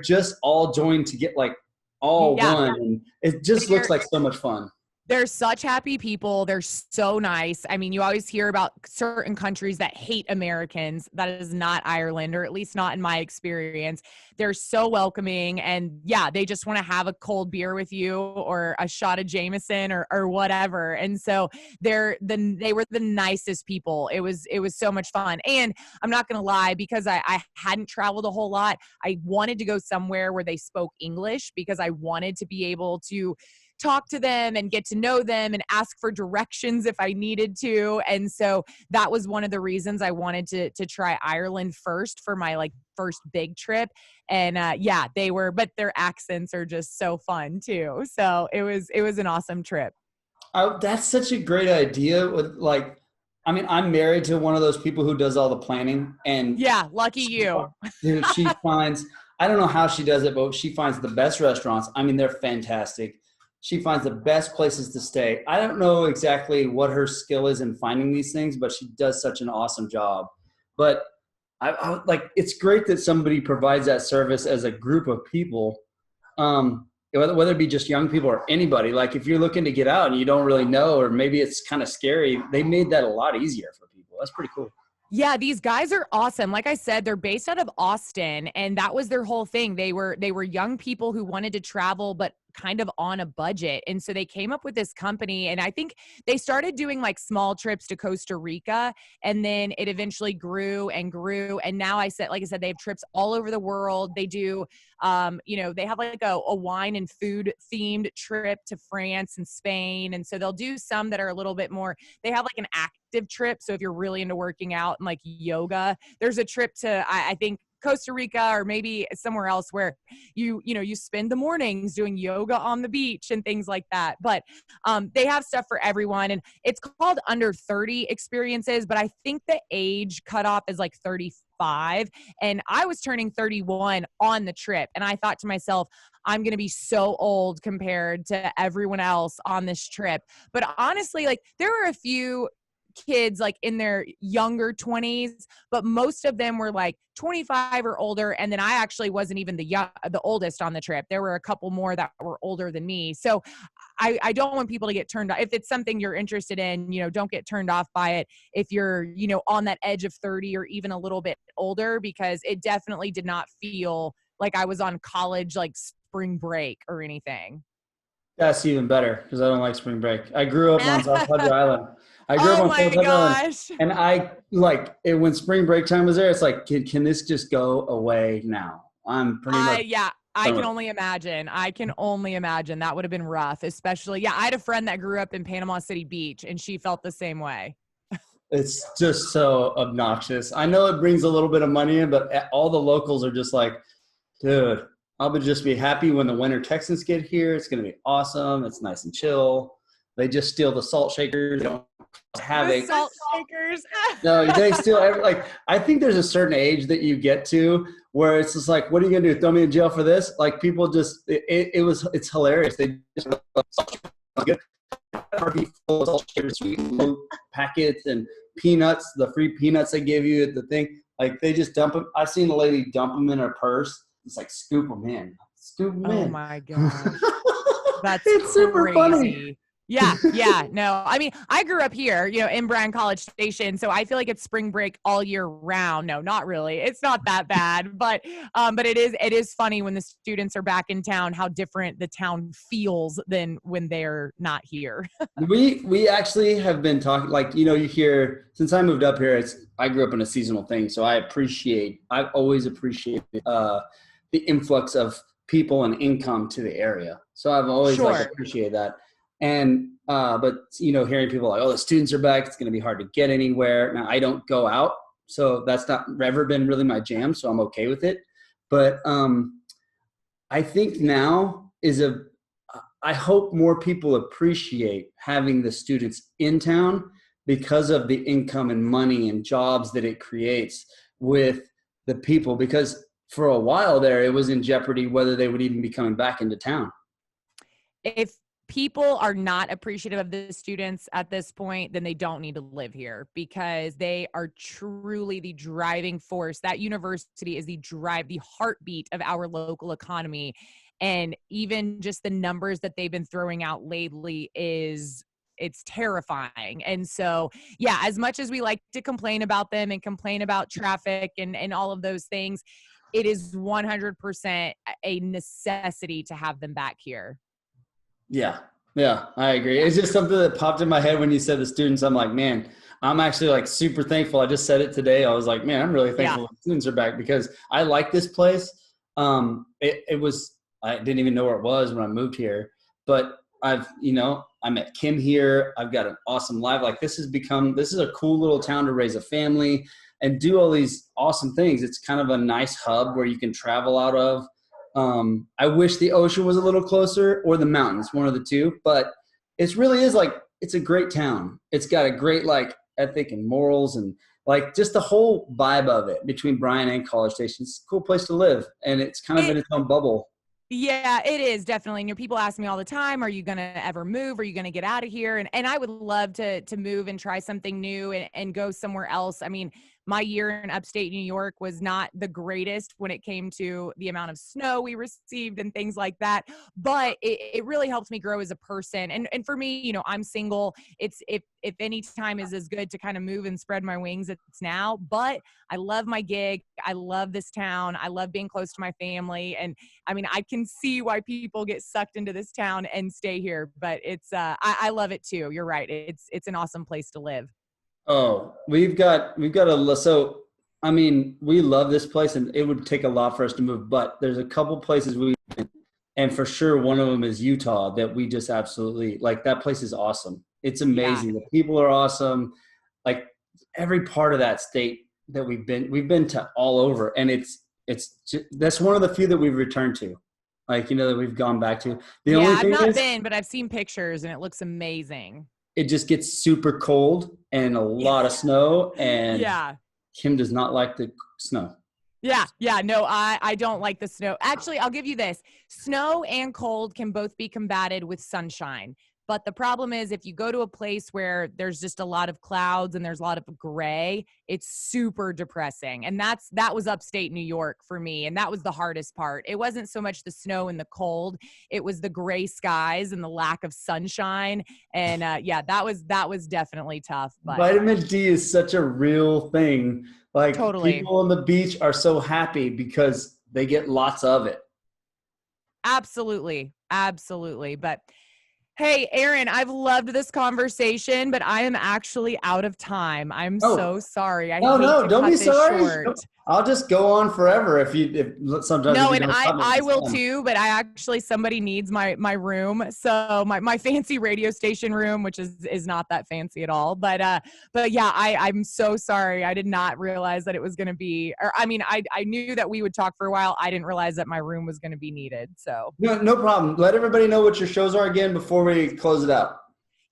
A: just all joined to get like all one. And it just looks like so much fun.
B: They're such happy people. They're so nice. I mean, you always hear about certain countries that hate Americans. That is not Ireland, or at least not in my experience. They're so welcoming, and yeah, they just want to have a cold beer with you or a shot of Jameson or whatever. And so they were the nicest people. It was so much fun. And I'm not going to lie, because I hadn't traveled a whole lot, I wanted to go somewhere where they spoke English, because I wanted to be able to talk to them and get to know them and ask for directions if I needed to. And so that was one of the reasons I wanted to try Ireland first for my like first big trip. And but their accents are just so fun too. So it was an awesome trip.
A: That's such a great idea. With like, I mean, I'm married to one of those people who does all the planning, and
B: yeah, lucky you.
A: Dude, she finds, I don't know how she does it, but she finds the best restaurants. I mean, they're fantastic. She finds the best places to stay. I don't know exactly what her skill is in finding these things, but she does such an awesome job. But I like, it's great that somebody provides that service as a group of people, whether it be just young people or anybody. Like if you're looking to get out and you don't really know, or maybe it's kind of scary, they made that a lot easier for people. That's pretty cool.
B: Yeah, these guys are awesome. Like I said, they're based out of Austin, and that was their whole thing. They were young people who wanted to travel, but kind of on a budget. And so they came up with this company, and I think they started doing like small trips to Costa Rica, and then it eventually grew and grew. And now like I said, they have trips all over the world. They do, they have like a wine and food themed trip to France and Spain. And so they'll do some that are a little bit more, they have like an active trip. So if you're really into working out and like yoga, there's a trip to, I think, Costa Rica or maybe somewhere else where you spend the mornings doing yoga on the beach and things like that. But they have stuff for everyone, and it's called under 30 experiences, but I think the age cutoff is like 35. And I was turning 31 on the trip, and I thought to myself, I'm going to be so old compared to everyone else on this trip. But honestly, like there were a few kids like in their younger 20s, but most of them were like 25 or older. And then I actually wasn't even the oldest on the trip. There were a couple more that were older than me. So I don't want people to get turned off. If it's something you're interested in, don't get turned off by it if you're, on that edge of 30 or even a little bit older, because it definitely did not feel like I was on college, like spring break or anything.
A: That's even better, because I don't like spring break. I grew up on South Padre Island.
B: Oh my gosh.
A: And I like it when spring break time was there. It's like, can this just go away now? I'm pretty much.
B: Yeah, I can only imagine. That would have been rough, especially. Yeah, I had a friend that grew up in Panama City Beach, and she felt the same way.
A: It's just so obnoxious. I know it brings a little bit of money in, but all the locals are just like, dude, I'll just be happy when the winter Texans get here. It's going to be awesome. It's nice and chill. They just steal the salt shakers. They don't have
B: the salt shakers.
A: No, they steal like, I think there's a certain age that you get to where it's just like, what are you gonna do? Throw me in jail for this? Like people just, it's hilarious. They just full of salt shakers, sweet packets and peanuts, the free peanuts they give you at the thing. Like they just dump them. I've seen a lady dump them in her purse. It's like scoop them in.
B: Oh my gosh. That's
A: it's super
B: crazy.
A: funny.
B: Yeah. No, I mean, I grew up here, in Bryan College Station. So I feel like it's spring break all year round. No, not really. It's not that bad, but it is funny when the students are back in town, how different the town feels than when they're not here.
A: We actually have been talking, like, you hear, since I moved up here, I grew up in a seasonal thing. So I've always appreciated the influx of people and income to the area. So I've always appreciated that. And, but hearing people like, oh, the students are back, it's going to be hard to get anywhere. Now I don't go out, so that's not ever been really my jam. So I'm okay with it. But, I think now I hope more people appreciate having the students in town because of the income and money and jobs that it creates with the people, because for a while there, it was in jeopardy whether they would even be coming back into town.
B: If people are not appreciative of the students at this point, then they don't need to live here, because they are truly the driving force. That university is the heartbeat of our local economy. And even just the numbers that they've been throwing out lately it's terrifying. And so, yeah, as much as we like to complain about them and complain about traffic and all of those things, it is 100% a necessity to have them back here. Yeah,
A: I agree. It's just something that popped in my head when you said the students. I'm like, man, I'm actually like super thankful. I just said it today. I was like, man, I'm really thankful the students are back, because I like this place. I didn't even know where it was when I moved here, but I met Kim here. I've got an awesome life. Like, this is a cool little town to raise a family and do all these awesome things. It's kind of a nice hub where you can travel out of. I wish the ocean was a little closer, or the mountains, one of the two, but it's a great town. It's got a great like ethic and morals, and like just the whole vibe of it between Bryan and College Station. It's a cool place to live, and it's kind of in its own bubble.
B: Yeah, it is definitely. And people ask me all the time, are you going to ever move? Are you going to get out of here? And I would love to move and try something new and go somewhere else. I mean, my year in upstate New York was not the greatest when it came to the amount of snow we received and things like that. But it really helped me grow as a person. And for me, I'm single. It's if any time is as good to kind of move and spread my wings, it's now. But I love my gig. I love this town. I love being close to my family. And I mean, I can see why people get sucked into this town and stay here. But it's I love it too. You're right. It's an awesome place to live.
A: Oh, we've got so I mean, we love this place, and it would take a lot for us to move, but there's a couple places and for sure one of them is Utah, that we just absolutely like. That place is awesome. It's amazing. Yeah. The people are awesome. Like, every part of that state that we've been to all over, and it's just, that's one of the few that we've returned to. Like, that we've gone back to.
B: I've not been, but I've seen pictures and it looks amazing.
A: It just gets super cold and a lot of snow, and Kim does not like the snow.
B: Yeah. No, I don't like the snow. Actually, I'll give you this. Snow and cold can both be combated with sunshine. But the problem is, if you go to a place where there's just a lot of clouds and there's a lot of gray, it's super depressing. And that was upstate New York for me. And that was the hardest part. It wasn't so much the snow and the cold. It was the gray skies and the lack of sunshine. And that was definitely tough. But
A: vitamin D is such a real thing. Like,
B: totally.
A: People on the beach are so happy because they get lots of it.
B: Absolutely. But hey, Aaron, I've loved this conversation, but I am actually out of time. I'm so sorry.
A: No, don't be sorry. I'll just go on forever if sometimes.
B: No, and I will too, but somebody needs my room. So my fancy radio station room, which is not that fancy at all. But yeah, I'm so sorry. I did not realize that it was going to be, I knew that we would talk for a while. I didn't realize that my room was going to be needed. So
A: no problem. Let everybody know what your shows are again before we close it out.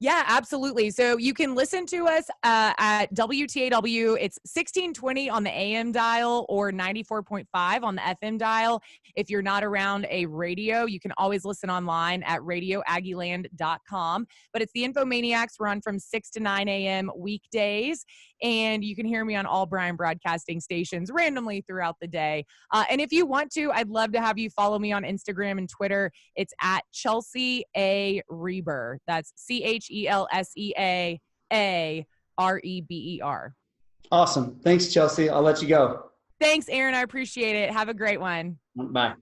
B: Yeah, absolutely. So you can listen to us at WTAW. It's 1620 on the AM dial or 94.5 on the FM dial. If you're not around a radio, you can always listen online at radioaggieland.com. But it's the Infomaniacs run from 6 to 9 a.m. weekdays. And you can hear me on all Brian Broadcasting stations randomly throughout the day. And if you want to, I'd love to have you follow me on Instagram and Twitter. It's at Chelsea A. Reber. That's CHELSEA
A: Awesome. Thanks, Chelsea. I'll let you go.
B: Thanks, Aaron. I appreciate it. Have a great one.
A: Bye.